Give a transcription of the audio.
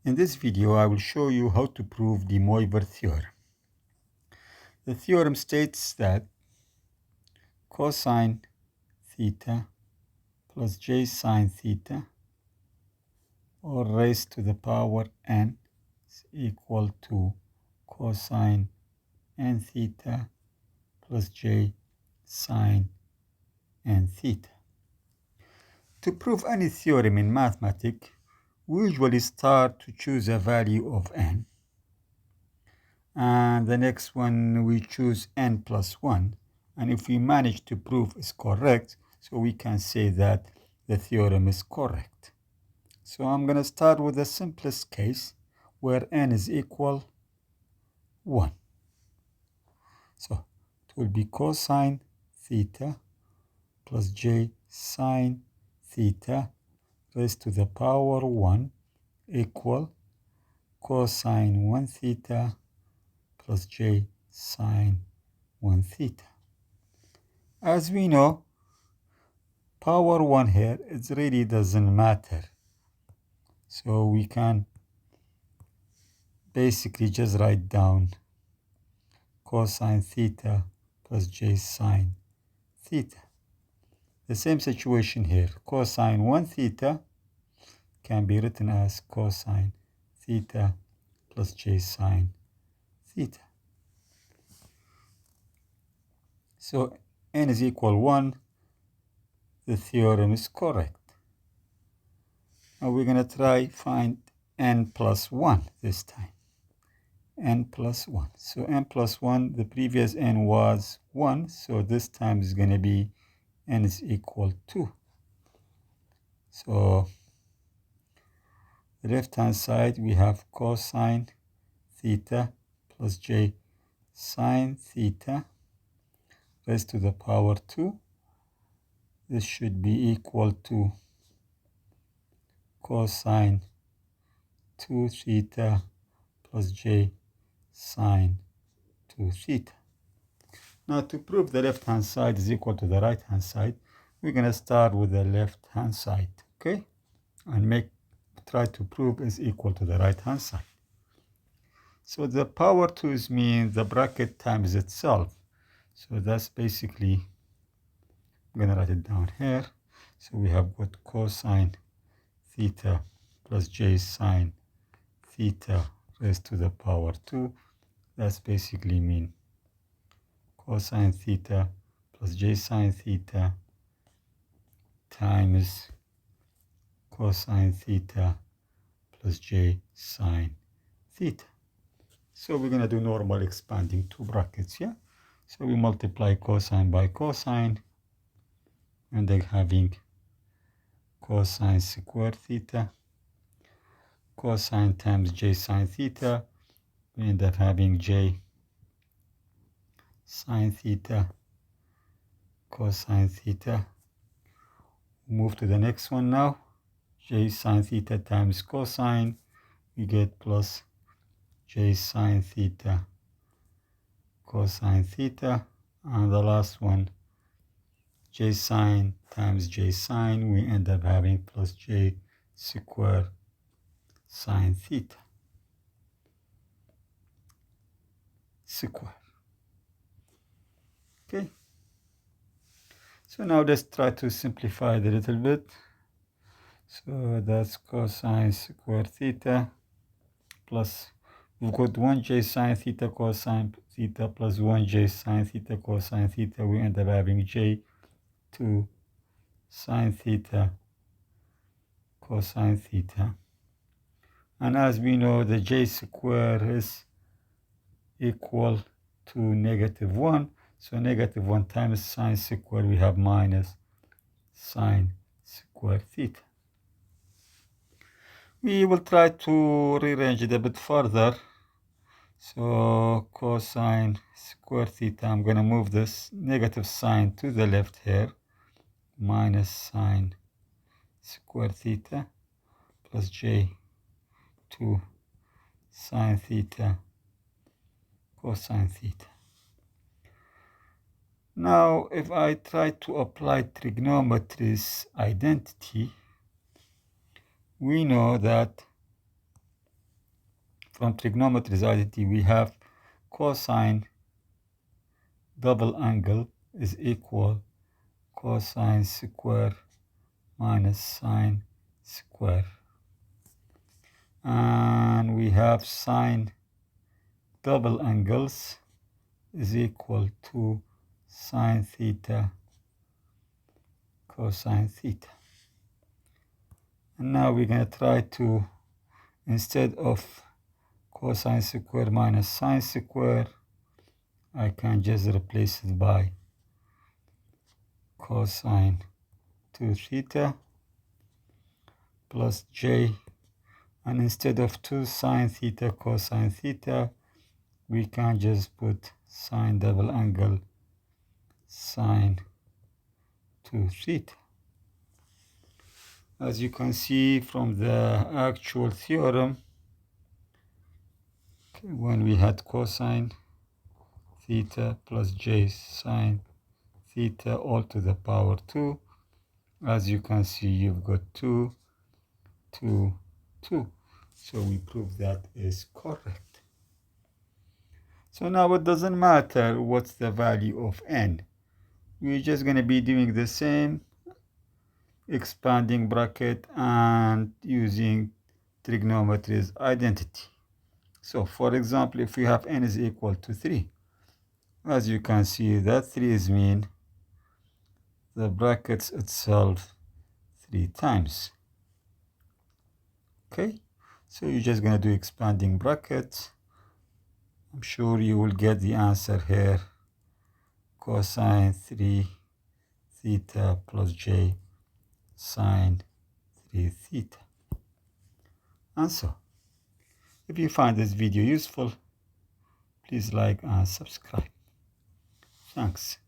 In this video, I will show you how to prove the Moivre theorem. The theorem states that cosine theta plus j sine theta, all raised to the power n, is equal to cosine n theta plus j sine n theta. To prove any theorem in mathematics, we usually start to choose a value of n. And the next one we choose n plus 1. And if we manage to prove is correct, so we can say that the theorem is correct. So I'm going to start with the simplest case where n is equal 1. So it will be cosine theta plus j sine theta raised to the power 1 equal cosine 1 theta plus j sine 1 theta. As we know, power 1 here, it really doesn't matter. So we can basically just write down cosine theta plus j sine theta. The same situation here. Cosine 1 theta can be written as cosine theta plus j sine theta. So n is equal 1. The theorem is correct. Now we're going to try find n plus 1 this time. N plus 1. So n plus 1, the previous n was 1. So this time is going to be n is equal 2. So the left-hand side, we have cosine theta plus j sine theta raised to the power 2. This should be equal to cosine 2 theta plus j sine 2 theta. Now to prove the left-hand side is equal to the right-hand side, we're going to start with the left-hand side, okay? And try to prove is equal to the right-hand side. So the power 2 means the bracket times itself. So that's basically, I'm going to write it down here. So we have got cosine theta plus j sine theta raised to the power 2. That's basically mean cosine theta plus j sine theta times cosine theta plus j sine theta. So we're going to do normal expanding two brackets, yeah? So we multiply cosine by cosine, and then having cosine square theta, cosine times j sine theta, we end up having j sine theta, cosine theta. Move to the next one now. J sine theta times cosine, we get plus j sine theta cosine theta. And the last one, j sine times j sine, we end up having plus j square sine theta square. Okay. So now let's try to simplify it a little bit. So that's cosine square theta plus, we've got 1j sine theta cosine theta plus 1j sine theta cosine theta. We end up having j2 sine theta cosine theta. And as we know, the j square is equal to -1. So -1 times sine square, we have minus sine square theta. We will try to rearrange it a bit further. So cosine square theta, I'm going to move this negative sign to the left here, minus sine square theta plus j2 sine theta cosine theta. Now, if I try to apply trigonometry's identity, we know that from trigonometry's identity, we have cosine double angle is equal cosine square minus sine square. And we have sine double angles is equal to sine theta cosine theta. And now we're going to try to, instead of cosine square minus sine square, I can just replace it by cosine 2 theta plus j. And instead of 2 sine theta cosine theta, we can just put sine double angle sine 2 theta. As you can see from the actual theorem, when we had cosine theta plus j sine theta all to the power 2, as you can see, you've got 2, 2, 2. So we prove that is correct. So now it doesn't matter what's the value of n. We're just going to be doing the same, expanding bracket and using trigonometry's identity. So for example, if we have n is equal to 3, as you can see, that 3 is mean the brackets itself 3 times. Okay, so you're just going to do expanding brackets. I'm sure you will get the answer here. Cosine 3 theta plus j sine 3 theta. And so, if you find this video useful, please like and subscribe. Thanks.